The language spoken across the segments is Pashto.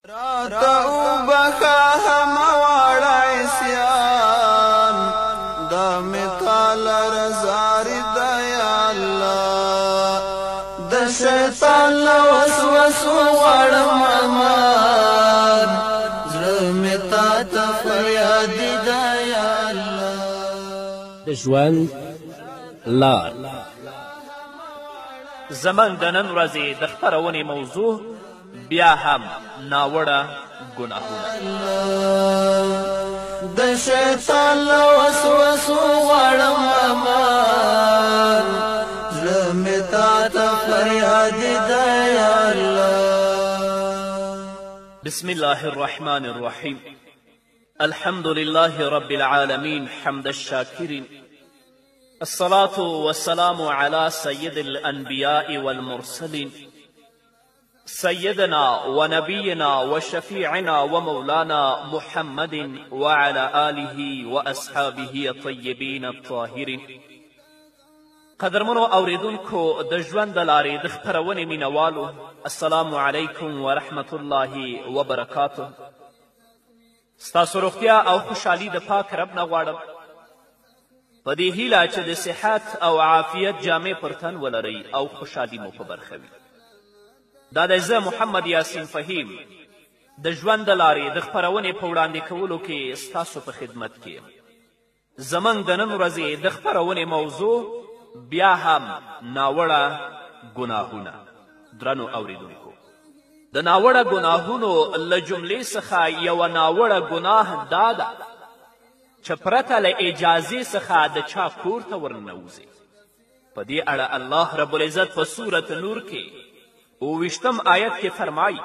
راته وبخه همواړه عصیان دا مې تاله رضاړي ده یا الله د شیطان له وسوسو غواړم امان زړه مې تا ته فریاد ده یا الله د ژوند لار زمن د نن ورځې د خپرونې موضوع بیا هم ناوړه ګناهونه د شیطان له وسوسو غواړم امان زړه مې تا ته فریاد ده یا الله بسم الله الرحمن الرحیم الحمد لله رب العالمین حمد الشاکرین الصلاة والسلام على سيد الأنبياء والمرسلين سيدنا ونبينا وشفيعنا ومولانا محمد وعلى آله وأصحابه الطيبين الطاهرين قدرمنو اوریدونکو د ژوند د لارې د خپرونې مینوالو السلام علیکم ورحمة الله وبرکاته ستاسو روغتیا او خوشحالي د پاک رب نه غواړم په دې هیله چې د صحت او عافیت جامې پر تن ولرئ او خوشحالي مو په برخه وي دا دی زه محمد یاسین فهیم د ژوند د لارې د خپرونې په وړاندې کولو کې ستاسو په خدمت کې یم زموږ د نن ورځې د خپرونې موضوع بیا هم ناوړه ګناهونه درنو اوریدونکو د ناوړه ګناهونو له جملې څخه یوه ناوړه ګناه دا ده چې پرته له اجازې څخه د چا کور ته ورننوځي په دې اړه الله رب العزت په سورة نور کې 28 آیت کې فرمایي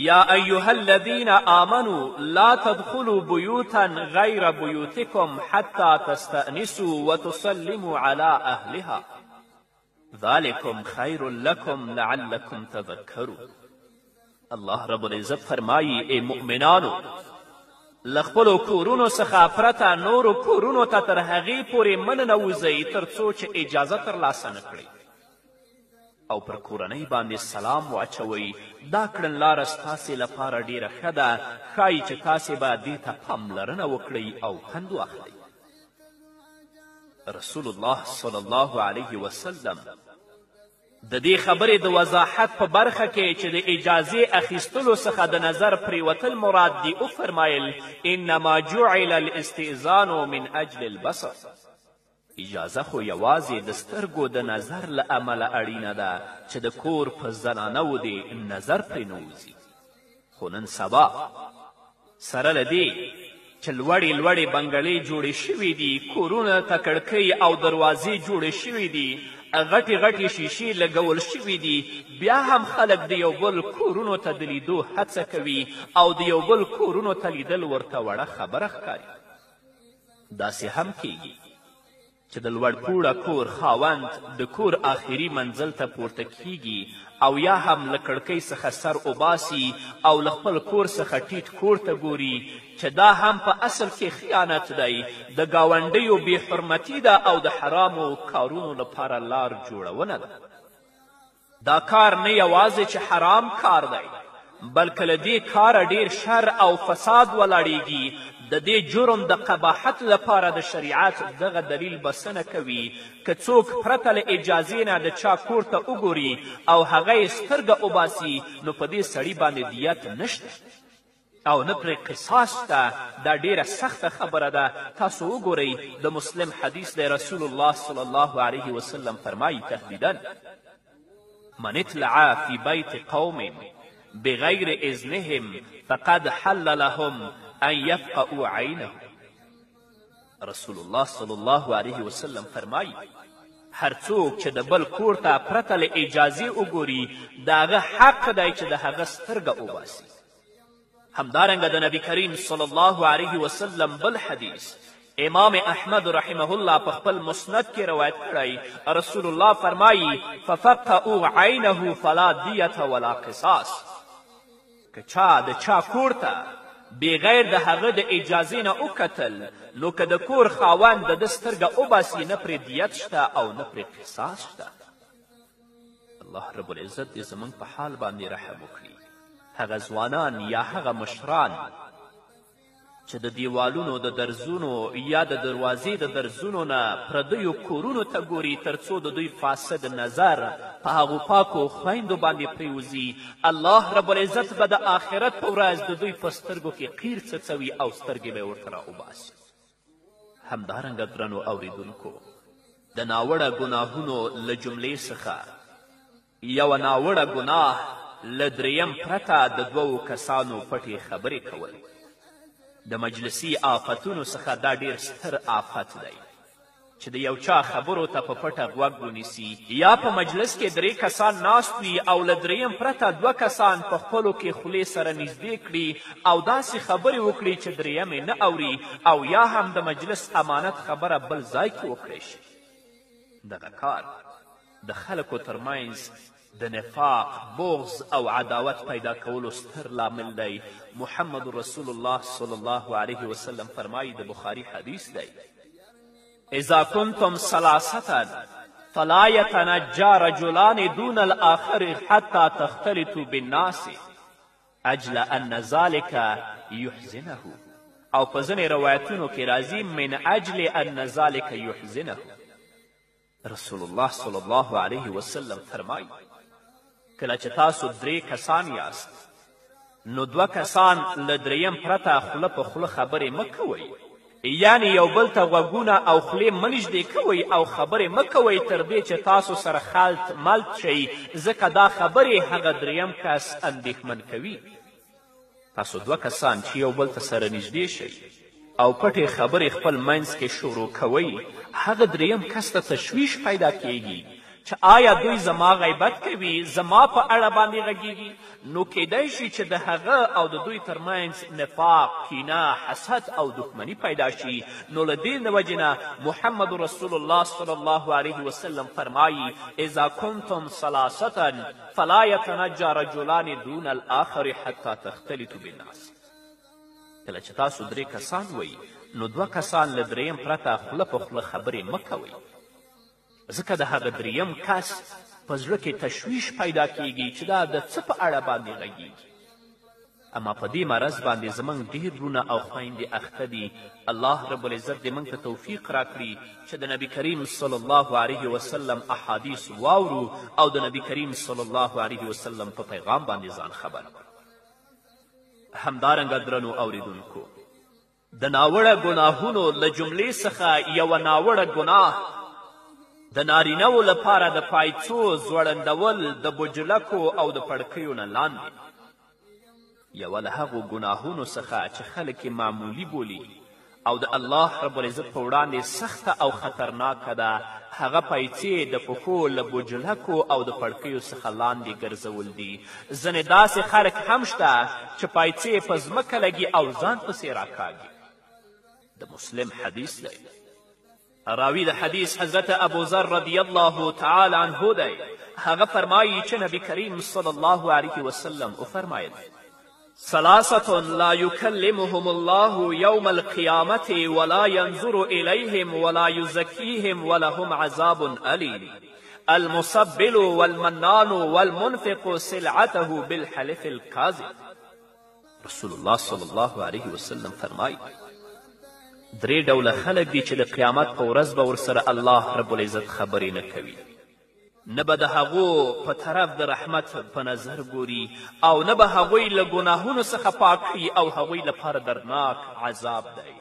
یا ایها الذین آمنوا لا تدخلوا بیوتا غیر بیوتکم حتی تستأنسوا وتسلموا علی اهلها ذلکم خیر لکم لعلکم تذکرون الله رب العزت فرمایي ای مؤمنانو له خپلو کورونو څخه پرته نورو کورونو ته تر هغې پورې مه ننوځئ تر څو چې اجازه ترلاسه نه کړئ او پر کورنۍ باندې سلام واچوئ دا کړنلاره ستاسې لپاره ډیره ښه ده ښایي چې تاسې به دې ته پاملرنه وکړئ او پند واخلئ رسول الله صلی الله علیه وسلم د دې خبرې د وضاحت په برخه کې چې د اجازې اخیستلو څخه د نظر پریوتل مراد دي وفرمایل انما جعل الاستئذان من اجل البصر اجازه خو یوازې د سترګو د نظر له امله اړینه ده چې د کور په زنانو دې نظر پرې نه وځي خو نن سبا سره له دې چې لوړې لوړې بنګلې جوړې شوي دي کورونه ته کړکۍ او دروازې جوړې شوي دي غټې غټې شیشې لګول شوي دي بیا هم خلک د یو بل کورونو ته د لیدو هڅه کوي او د یو بل کورونو ته لیدل ورته وړه خبره ښکاري داسې هم کیږي چې د لوړ پوړه کور خاوند د کور آخري منزل ته پورته کیږي او یا هم له کړکۍ څخه سر وباسي او له خپل کور څخه ټیټ کور ته ګوري چې دا هم په اصل کې خیانت دی د ګاونډیو بې حرمتي ده او د حرامو کارونو لپاره لار جوړونه ده دا کار نه یوازې چې حرام کار دی بلکې له دې کاره ډیر شر او فساد ولاړیږي د دې جرم د قباحت لپاره د شریعت دغه دلیل بسنه کوي که څوک پرته له اجازې نه د چا کور ته وګوري او هغه یې سترګه وباسي نو په دې سړي باندې دیت نشته او نه پرې قصاص شته دا ډیره سخته خبره ده تاسو وګورئ د مسلم حدیث دی رسول الله صلی الله علیه وسلم فرمایي تهدیدا من اطلع فی بیت قوم بغیر اذنهم فقد حل لهم ان یفقعوا عینه رسول الله صلی الله علیه وسلم فرمایي هر څوک چې د بل کور ته پرته له اجازې وګوري د هغه حق دی چې د هغه سترګه وباسي همدارنګه د نبی کریم صلی الله علیه وسلم بل حدیث امام احمد رحمه الله په خپل مسند کې روایت کړی رسول الله فرمایي ففقعوا عینه فلا دیة ولا قصاص که چا د چا کور ته بغیر د هغه د اجازې نه وکتل نو که د کور خاوند د ده سترګه وباسي نه پرې دیت شته او نه پرې قصاص شته الله رب العزت دې زموږ په حال باندې رحم وکړي هغه ځوانان یا هغه مشران چې د دیوالونو د درزونو یا د دروازې د درزونو نه پردیو کورونو ته ګوري تر څو د دوی فاسد نظر په هغو پاکو خویندو باندې پریوځي، الله رب العزت به د آخرت په ورځ د دوی په سترګو کې قیر څڅوي او سترګې به یې ورته راوباسي. همدارنګه درنو اوریدونکو، د ناوړه ګناهونو له جملې څخه یوه ناوړه ګناه له دریم پرته د دوو کسانو پټې خبرې کول. د مجلسي آفتونو څخه دا ډیر ستر آفت دی چې د یو چا خبرو ته په پټه غوږ ونیسي، یا په مجلس کې 3 کسان ناست وي او له دریم پرته 2 کسان په خپلو کې خولې سره نږدې کړي او داسې خبرې وکړي چې دریم یې نه اوري، او یا هم د مجلس امانت خبره بل ځای کې وکړی شي. دغه کار د خلکو ترمنځ د نفاق، بغض او عداوت پیدا کولو ستر لامل دی. محمد رسول الله صلی الله علیه وسلم فرمایي، د بخاري حدیث دی، اذا کنتم ثلاثة فلا يتنجى رجلان دون الآخر حتى تختلطوا بالناس اجل ان ذلك يحزنه، او په ځینې روایتونو کې راځي من اجل ان ذلك يحزنه. رسول الله صلی الله علیه وسلم فرمایي، کله چې تاسو 3 کسان یاست نو 2 کسان له دریم پرته خوله په خوله خبرې مه کوئ، یعنی یو بل ته غوږونه او خولې مه نږدې کوئ او خبرې مه کوئ تر دې چې تاسو سره خلط ملط شئ، ځکه دا خبرې هغه دریم کس اندېښمن کوي. تاسو 2 کسان چې یو بل ته سره نږدې شئ او پټې خبرې خپل منځ کې شروع کوئ، هغه دریم کس ته تشویش پیدا کیږي چې آیا دوی زما غیبت کوي، زما په اړه باندې غږیږي، نو کیدای شي چې د هغه او د دوی ترمنځ نفاق، کینه، حسد او دښمني پیدا شي. نو له دې وجې نه محمد رسول الله صلی الله علیه وسلم فرمایي، اذا کنتم ثلاثة فلا یتنجى رجلان دون الآخر حتی تختلطوا بالناس. کله چې تاسو 3 کسان وئ نو 2 کسان له دریم پرته خوله په خوله خبرې مه کوئ، ځکه د هغه دریم کس په زړه کې تشویش پیدا کیږي چې دا د څه په اړه باندې غږیږي. اما په دې مرض باندې زموږ ډېر وروڼه او خویندې اخته دي. الله رب العزت دې موږ ته توفیق راکړي چې د نبي کریم صلی الله علیه وسلم احادیث واورو او د نبي کریم صلی الله علیه وسلم په پیغام باندې ځان خبر کړو. همدارنګه درنو اوریدونکو، د ناوړه ګناهونو له جملې څخه یوه ناوړه ګناه د نارینهو لپاره د پایڅو زوړندول د بجلکو او د پړکیو نه لاندې. یوه له هغو ګناهونو څخه چې خلک یې معمولي بولي او د الله رب العزت په وړاندې سخته او خطرناکه ده، هغه پیسې د پښو له بجلکو او د پړکیو څخه لاندې ګرځول دي. ځینې داسې خلک هم شته چې پیسې په ځمکه لګي او ځان پسې راکاږي. د مسلم حدیث دی، راوی د حدیث حضرت ابوذر رضی الله تعالی عنه دی. هغه فرمایي چې نبی کریم صلی الله علیه وسلم وفرمایل، 3 لا يكلمهم الله يوم القيامة ولا ينظر إليهم ولا يزكيهم ولهم عذاب أليم، المسبل والمنان والمنفق سلعته بالحلف الكاذب. رسول الله صلی الله علیه وسلم فرمایي، 3 ډوله خلک دي چې د قیامت په ورځ به ورسره الله رب العزت خبرې نه کوي، نه به د هغو په طرف د رحمت په نظر ګوري او نه به هغوی له ګناهونو څخه پاک کړي او هغوی لپاره دردناک عذاب دی.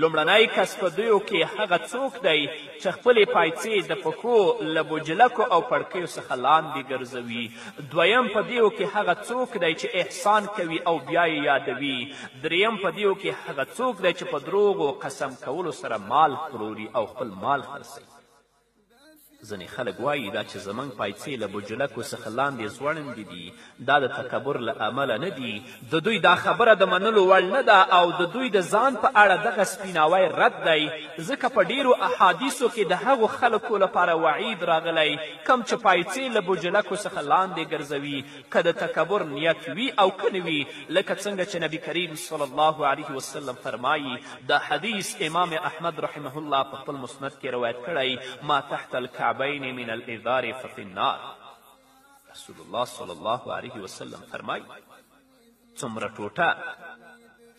لومړنی کس په دویو کې هغه څوک دی چې خپلې پایڅې د پښو له بجلکو او پړکیو څخه لاندې ګرځوي. دویم په دیو کې هغه څوک دی چې احسان کوي او بیا یې یادوي. دریم په دیو کې هغه څوک دی چې په دروغو قسم کولو سره مال پلوري او خپل مال خرڅوي. ځینې خلک وایي دا چې زموږ پایڅې له بجلکو څخه لاندې ځوړندې دي، دا د تکبر له امله نه دي. د دوی دا خبره د منلو وړ نه ده او د دوی د ځان په اړه دغه سپیناوی رد دی، ځکه په ډیرو احادیثو کې د هغو خلکو لپاره وعید راغلی کم چې پایڅې له بجلکو څخه لاندې ګرځوي، که د تکبر نیت وي او که نه وي، لکه څنګه چې نبي کریم صلی الله علیه وسلم فرمایي. دا حدیث امام احمد رحمه الله په خپل مسند کې روایت کړی، ما تحت الكعبین من الإذار ففي النار. رسول الله صلی الله علیه وسلم فرمایي، څومره ټوټه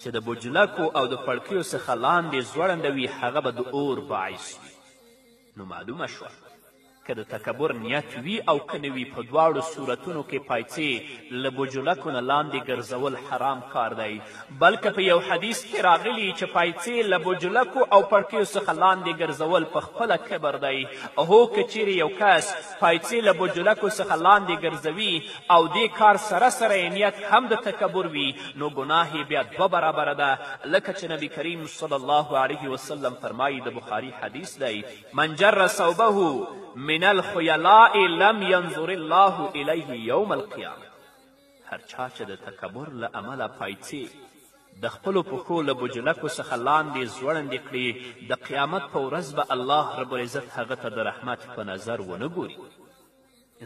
چې د بجلکو او د پړکیو څخه لاندې ځوړنده وي هغه به د اور باعث وي. نو معلومه شوه که د تکبر نیت وي او که نه وي په دواړو صورتونو کې پایڅې له بجلکو نه لاندې ګرځول حرام کار دی. بلکې په یو حدیث کې راغلي چې پایڅې له بجلکو او پړکیو څخه لاندې ګرځول په خپله کبر دی. هو که چیرې یو کس پایڅې له بجلکو څخه لاندې ګرځوي او دې کار سره سره یې نیت هم د تکبر وي نو ګناه یې بیا دوه برابره ده. لکه چې نبي کریم صلی الله علیه وسلم فرمایي د بخاري حدیث دی من جر ثوبه من الخیلاء لم ينظر الله الیه یوم القیامه. هر چا چې د تکبر له امله پایڅې د خپلو پښو له بجلکو څخه لاندې ځوړندې کړي د قیامت په ورځ به الله رب العزت هغه ته د رحمت په نظر ونه ګوري.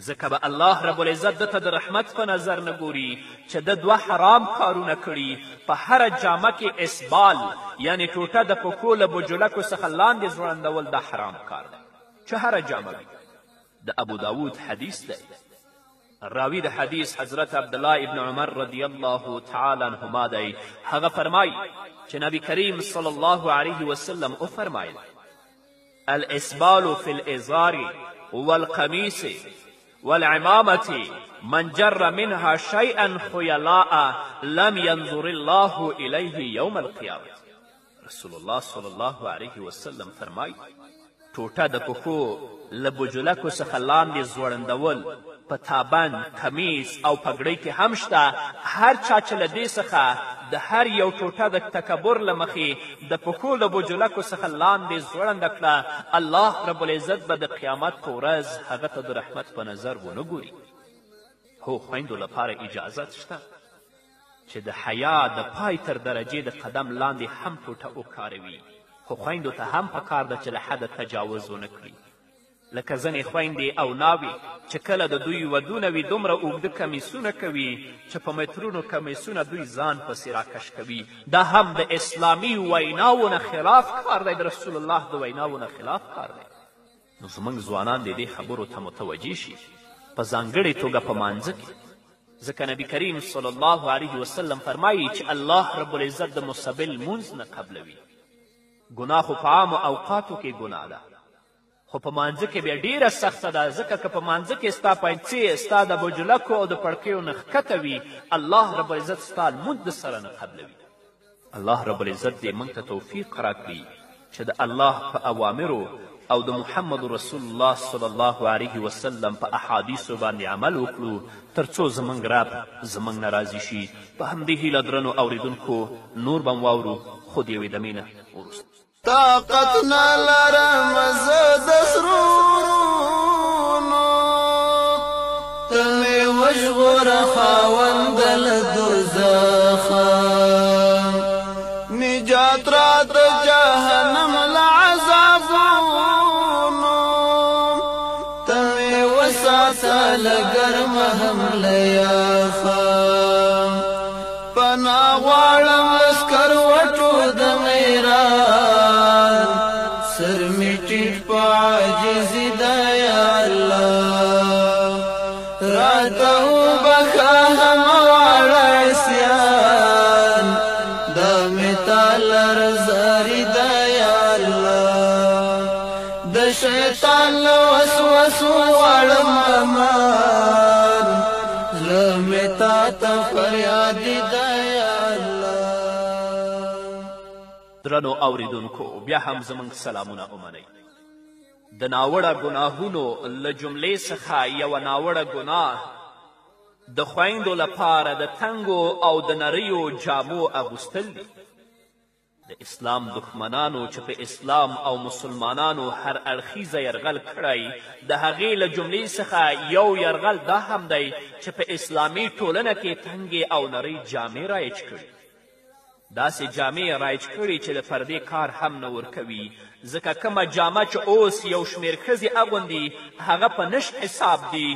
ځکه به الله رب العزت ده ته د رحمت په نظر نه ګوري چې ده دوه حرام کارونه کړي. په هره جامه کې اسبال یعنې ټوټه د پښو له بجلکو څخه لاندې ځوړندول دا حرام کار دی چې هره جامه وي. د ابو داود حدیث دی. راوی د حدیث حضرت عبدالله ابن عمر رضی الله تعالی عنهما دی. هغه فرمایي چې نبی کریم صلی الله علیه وسلم وفرمایل الاسبال فی الازار والقمیص والعمامة من جر منها شیئا خیلاء لم ينظر الله الیه یوم القیامة. رسول الله صلی الله علیه وسلم فرمایي ټوټه د پښو له بجلکو څخه لاندې ځوړندول په تابند کمیس او پګړۍ کې هم شته. هر چا چې له دې څخه د هر یو ټوټه د تکبر له مخې د پښو له بجلکو څخه لاندې ځوړنده کړه الله رب العزت به د قیامت په ورځ هغه ته د رحمت په نظر ونه ګوري. هو خویندو لپاره اجازت شته چې د حیا د پای تر درجې د قدم لاندې هم ټوټه وکاروي. خو خویندو ته هم پکار ده چې له حده تجاوز ونه کړي. لکه ځینې خویندې او ناوې چې کله د دوی ودونه وي دومره اوږده کمیسونه کوي چې په مترونو کمیسونه دوی ځان پسې راکش کوي. دا هم د اسلامي ویناو نه خلاف کار دی، د رسول الله د ویناو نه خلاف کار دی. نو زموږ ځوانان د دې خبرو ته متوجه شي په ځانګړې توګه په مانځه کې. ځکه نبي کریم صلی الله علیه وسلم فرمایي چې الله رب العزت د مسبل لمونځ نه قبلوي. ګناه خو په عامو اوقاتو کې ګناه ده، خو په مانځه کې بیا ډېره سخته ده. ځکه که په مانځه کې ستا پایڅې ستا د بجلکو او د پړکیو نه ښکته وي الله رب العزت ستا لمونځ د سره نه قبلوي. الله رب العزت دې موږ ته توفیق راکړي چې د الله په اوامرو او د محمد رسول الله صلی الله علیه وسلم په احادیثو باندې عمل وکړو تر څو زموږ رب زموږ نه راضي شي. په همدې هیله درنو اوریدونکو نور به واورو خو د یوې دمې نه وروسته. طاقت نلرم زه د سرورونو ته مې وژغوره خاوند له دوزخه نجات راته جهنم له عذابونو ته مې وساته له ګرمه هم له یخه پناه غواړم له سکروټو د میران سر می ټیټ په عاجزي ده یا الله راته وبخه همواړه عصیان دا مې تاله رضاري ده یا الله د شیطان له وسوسو غواړم امان زړه مې تا ته فریاد ده یا الله. درنو اوریدونکو بیا هم زموږ سلامونه ومنئ. د ناوړه ګناهونو له جملې څخه یوه ناوړه ګناه د خویندو لپاره د تنګو او د نریو جامو اغوستل دي. د اسلام دښمنانو چې په اسلام او مسلمانانو هر اړخیزه یرغل کړی د هغې له جملې څخه یو یرغل دا هم دی چې په اسلامي ټولنه کې تنګې او نرۍ جامې رایج کړي. داسې جامې رایج کړي چې د پردې کار هم نه ورکوي. ځکه کومه جامه چې اوس یو شمېر ښځې اغوندي هغه په نشت حساب دي،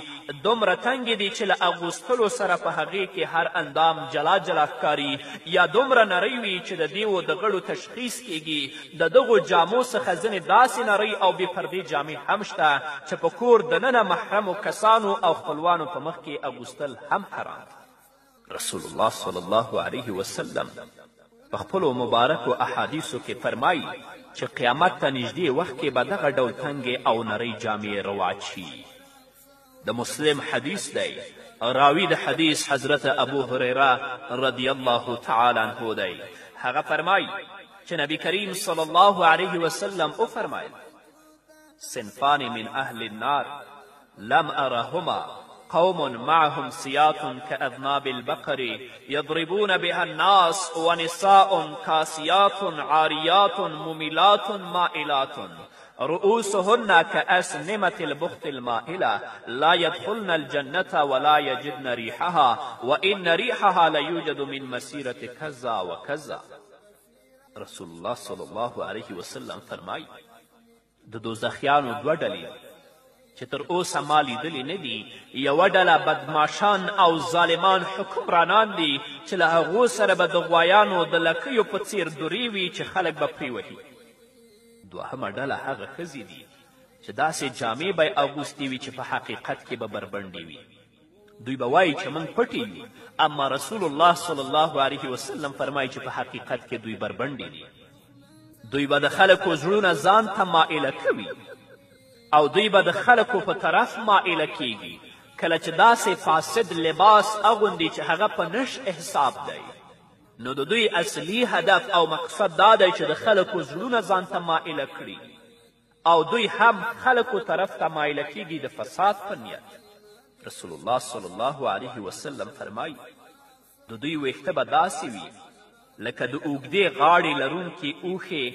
دومره تنګې دي چې له اغوستلو سره په هغې کې هر اندام جلا جلا ښکاري، یا دومره نری وي چې د دیو د غړو تشخیص کیږي. د دغو جامو څخه ځینې داسې نری او بې پردې جامې هم شته چې په کور دننه محرمو کسانو او خپلوانو په مخ کې اغوستل هم حرام. رسول الله صلی الله علیه وسلم په خپلو مبارکو احادیثو کې فرمایي چې قیامت ته نږدې وخت کې به دغه ډول تنګې او نرۍ جامې رواج شي. د مسلم حدیث دی. راوی د حدیث حضرت ابو هریره رضی الله تعالی عنه دی. هغه فرمایي چې نبی کریم صلی الله علیه وسلم وفرمایل صنفان من اهل النار لم ارهما قوم معهم سياط كأذناب البقر يضربون بها الناس ونساء كاسيات عاريات مميلات مائلات رؤوسهن كأسنمة البخت المائلة لا يدخلن الجنة ولا يجدن ريحها وإن ريحها ليوجد من مسيرة كذا وكذا. رسول الله صلی الله علیه وسلم فرمایي د دوزخیانو دوه ډلې چې تر اوسه ما لیدلې نه دي. یوه ډله بدماشان او ظالمان حکمرانان دي چې له هغو سره به د غوایانو د لکیو په څیر درې وي چې خلک به پرې وهي. دوهمه ډله هغه ښځې دي چې داسې جامې به یې اغوستې وي چې په حقیقت کې به بربنډې وي. دوی به وایي چې موږ پټې یو، اما رسول الله صلی الله علیه وسلم فرمایي چې په حقیقت کې دوی بربنډې دي. دوی به د خلکو زړونه ځان ته مائله کوي او دوی به د خلکو په طرف مائله کیږي کله چې داسې فاسد لباس اغوندي چې هغه په نش حساب دی. نو د دوی اصلي هدف او مقصد دا دی چې د خلکو زړونه ځان ته مائله کړي او دوی هم خلکو طرف ته مائله کیږي د فساد په نیت. رسول الله صلی الله علیه وسلم فرمایي د دوی ویښته به داسې وي لکه د اوږدې غاړې لرونکي اوښې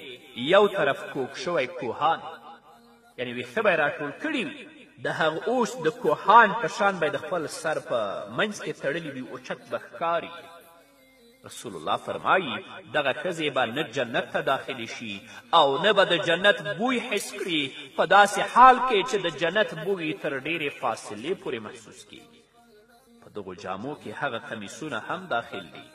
یو طرف کوږ شوی کوهان، یعنې ویښته به یې راټول کړي وي د هغه اوس د کوهان په شان به یې د خپل سر په منځ کې تړلي وي، اوچت به ښکاري. رسول الله فرمایي دغه ښځې به نه جنت ته داخلې شي او نه به د جنت بوی حس کړي په داسې حال کې چې د جنت بوی تر ډېرې فاصلې پورې محسوس کیږي. په دغو جامو کې هغه کمیسونه هم داخل دي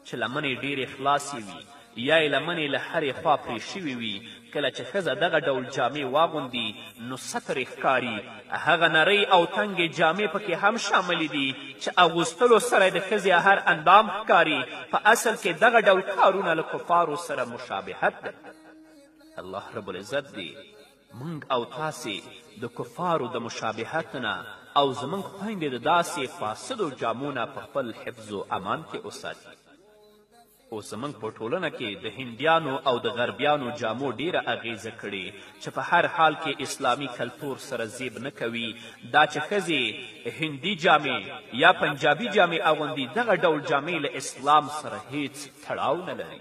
چې لمنې ډېرې خلاصې وي یا یې لمنې له هرې خوا پرې شوي وي. کله چې ښځه دغه ډول جامې واغوندي نو ستر یې ښکاري. هغه نرۍ او تنګې جامې پکې هم شاملې دي چې اغوستلو سره د ښځې هر اندام ښکاري. په اصل کې دغه ډول کارونه له کفارو سره مشابهت ده. الله رب العزت دې موږ او تاسې د کفارو د مشابهت نه او زموږ خویندې د داسې فاسدو جامو نه په خپل حفظ و امان کې وساتي. اوس زموږ په ټولنه کې د هندیانو او د غربیانو جامو ډیره اغیزه کړې چې په هر حال کې اسلامي کلتور سره زیب نه کوي. دا چې ښځې هندي جامې یا پنجابي جامې اغوندي دغه ډول جامې له اسلام سره هیڅ تړاو نه لري.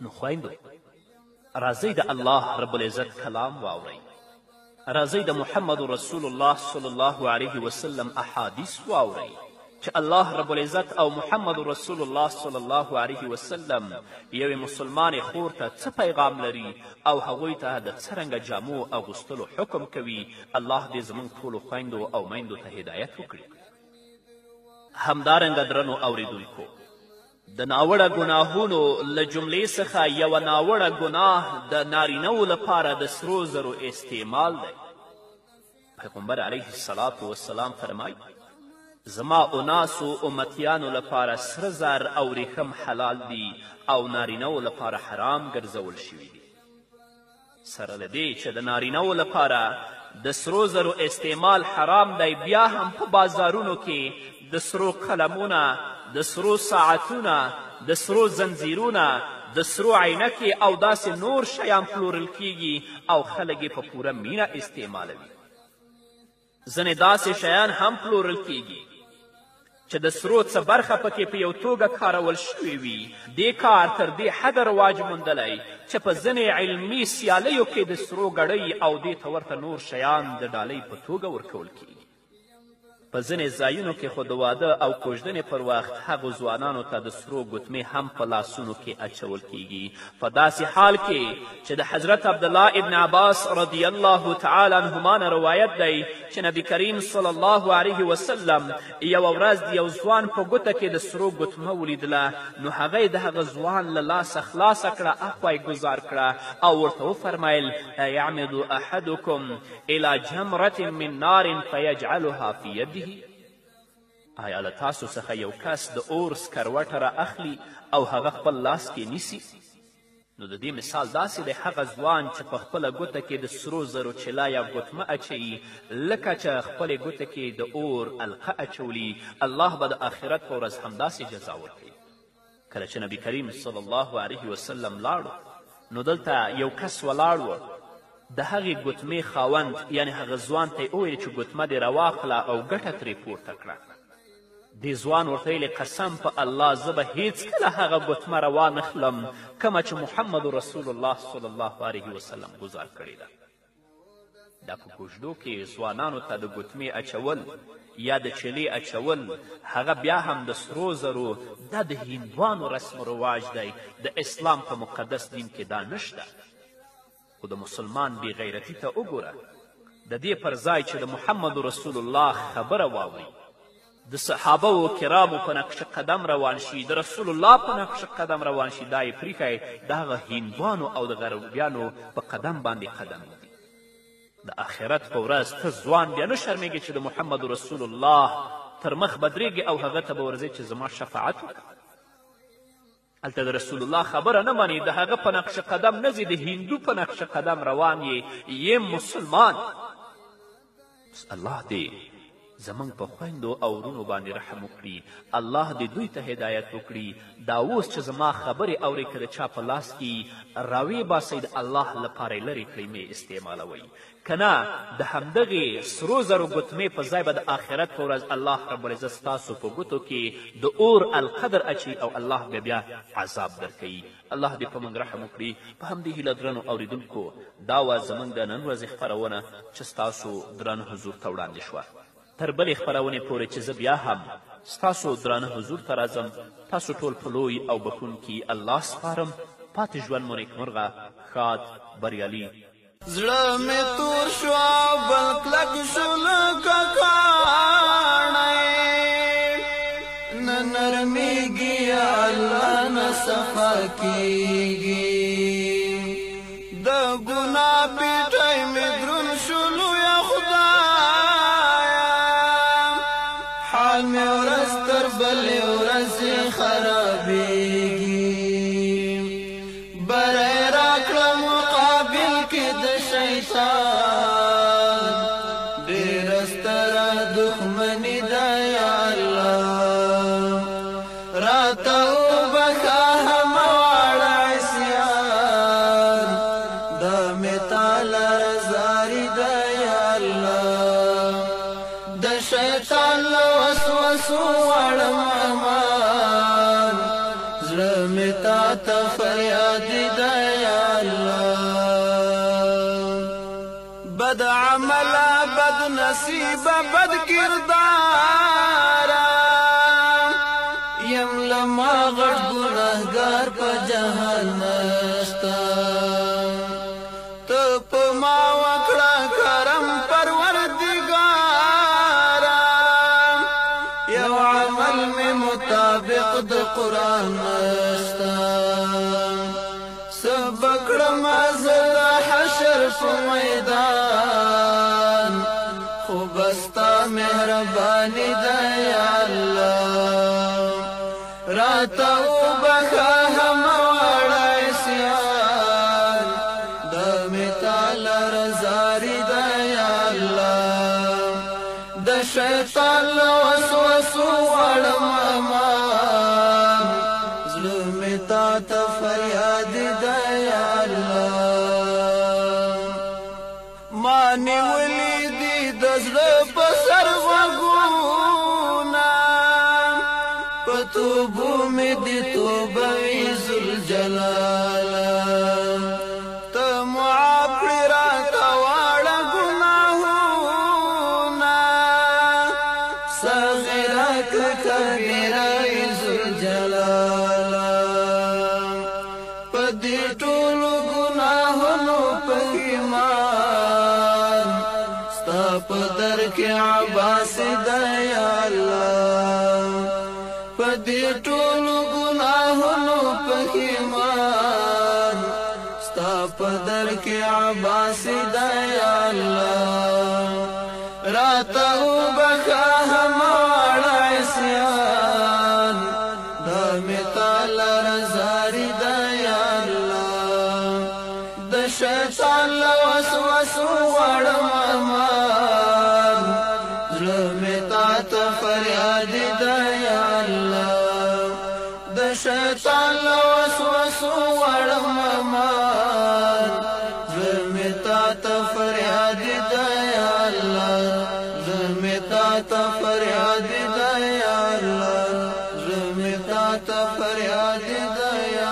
نو خویندو راځئ د الله رب العزت کلام واورئ، راځئ د محمد رسول الله صلی الله علیه وسلم احادیث واورئ چې الله رب العزت او محمد رسول الله صلی الله علیه وسلم یوې مسلمانې خور ته څه پیغام لري او هغوی ته د څرنګه جامو اغوستلو حکم کوي. الله دې زموږ ټولو خویندو او میندو ته هدایت وکړي. همدارنګه درنو اوریدونکو، د ناوړه ګناهونو له جملې څخه یوه ناوړه ګناه د نارینهو لپاره د سرو زرو استعمال دی. پیغمبر علیه الصلاة والسلام فرمایي زما اناسو امتیانو لپاره سره زر او ریښم حلال دي او نارینهو لپاره حرام ګرځول شوي دي. سره له دې چې د نارینهو لپاره د سرو زرو استعمال حرام دی، بیا هم په بازارونو کې د سرو قلمونه، د سرو ساعتونه، د سرو زنځیرونه، د سرو عینکې او داسې نور شیان پلورل کیږي او خلک یې په پوره مینه استعمالوي. ځینې داسې شیان هم پلورل کیږي چې د سرو څه برخه پکې په یو توګه کارول شوې وي. دې کار تر دې حده رواج موندلی چې په ځینې علمي سیالیو کې د سرو ګړۍ او دې ته ورته نور شیان د ډالۍ په توګه ورکول کیږي. په ځینې ځایونو کې خو د واده او کوژدنې پر وخت هغو ځوانانو ته د سرو ګوتمې هم په لاسونو کې اچول کیږي. په داسې حال کې چې د حضرت عبدالله ابن عباس رضی الله تعالی عنهما نه روایت دی چې نبی کریم صلی الله علیه وسلم یوه ورځ د یو ځوان په ګوته کې د سرو ګوتمه ولیدله، نو هغه یې د هغه ځوان له لاسه خلاصه کړه، اخوا یې ګزار کړه او ورته وفرمیل یعمد احدکم الی جمرة من نار فیجعلها فی یده. آیا له تاسو څخه یو کس د اور سکروټه را اخلي او هغه خپل لاس کې نیسي؟ نو د دې مثال داسې دی هغه ځوان چې په خپله ګوته کې د سرو زرو چلا یا ګوتمه اچوي لکه چې خپلې ګوته کې د اور القه اچولي، الله به د آخرت په ورځ همداسې جزا ورکوي. کله چې نبي کریم صلی الله علیه وسلم لاړو نو دلته یو کس ولاړ و، د هغې ګوتمې خاوند یعنې هغه ځوان ته یې وویل چې ګوتمه دې راواخله او ګټه ترې پورته کړه. دې ځوان ورته ویلې قسم په الله زه به هیڅکله هغه ګوتمه روانخلم کومه چې محمد رسول الله صلی الله علیه وسلم ګزار کړې ده. دا په کوژدو کې ځوانانو ته د ګوتمې اچول یا د چلې اچول هغه بیا هم د سرو زرو دا د هندوانو رسم و رواج دی، د اسلام په مقدس دین کې دا نشته. خو د مسلمان بې غیرتي ته وګوره، د دې پر ځای چې د محمد رسول الله خبره واوري، د صحابه و کرامو په نقش قدم روان شي، د رسول الله په نقش قدم روان شي، دا یې پریښی د هغه هندوانو او د غربیانو په قدم باندې قدم دی. د آخرت په ورځ ته ځوان بیا نه شرمېږي چې د محمد رسول الله تر مخ به درېږي او هغه ته به ورځې چې زما شفاعت وکړه. هلته د رسول الله خبره نه مني، د هغه په نقش قدم نه ځي، د هندو په نقش قدم روان یې مسلمان. الله دې زموږ په خویندو او ورونو باندې رحم وکړي، الله دې دوی ته هدایت وکړي. دا اوس چې زما خبرې اورئ که د چا په لاس کې راویې باسئ د الله لپاره یې لرې کړئ مې استعمالوئ، که نه د همدغې سرو زرو ګوتمې په ځای به د آخرت په ورځ الله رب العزت ستاسو په ګوتو کې د اور القدر اچوي او الله بیا عذاب درکوي. الله دې په موږ رحم وکړي. په همدې هیله درنو اوریدونکو دا وه زموږ د نن ورځې خپرونه چې ستاسو درانه حضور ته وړاندې شوه. تر بلې خپرونې پورې چې زه بیا هم ستاسو درانه حضور ته راځم، تاسو ټول په لوی او بخونکي الله سپارم. پاتې ژوند مو نیکمرغه، ښاد، بریالي. زړه مې تور شو بل کلک شو لکه کاڼی، نه نرمېږي الله نه صفا کېږي، د ګناه پیټی مې دروند شو لویه خدایه، حال مې ورځ تر بلې ورځې خرابېږي، بری راکړه مقابل کې د شیطان، ډېره ستره دښمني ده یا الله، راته وبخه همه واړه عصیان، دا مې تا لره زاري ده یا الله، د شیطان له وسوسو واړم امان، زړه مې تا ته فریاد ده یا الله، بد عمله بد نصیبه بد کرداره، یم له ما غټ ګنهګار په جهان نشته، ته په ما وکړه کرم پروردګاره، یو عمل مې مطابق د قرآن نشته، څه کړم زه د حشر په میدان، خو بس ستا مهرباني ده یا الله، راته وبخه همه واړه عصیان، دا مې تا لره زاري ده یا الله، د شیطان له وسوسو غواړم امان، زړه مې تا ته فریاد ده یا الله، ما نیولي دي د زړه په سر غوږونه، په توبو مې دي توبه وي ذوالجلاله، ته معاف کړې راته واړه ګناهونه، صغیره که کبیره وي ذوالجلاله، په دې ټولو ګناهونو پښیمان، ستا په در کې عباس ده یا الله، په دې ټولو ګناهونو پښیمان، ستا په در کې عباس ده یا الله، راته وبخه همه واړه وسواسو غړم امان زړه مې تا ته فریاد دی یا الله د شیطان له وسواسو غړم امان زړه مې تا ته فریاد دی یا الله زړه مې تا ته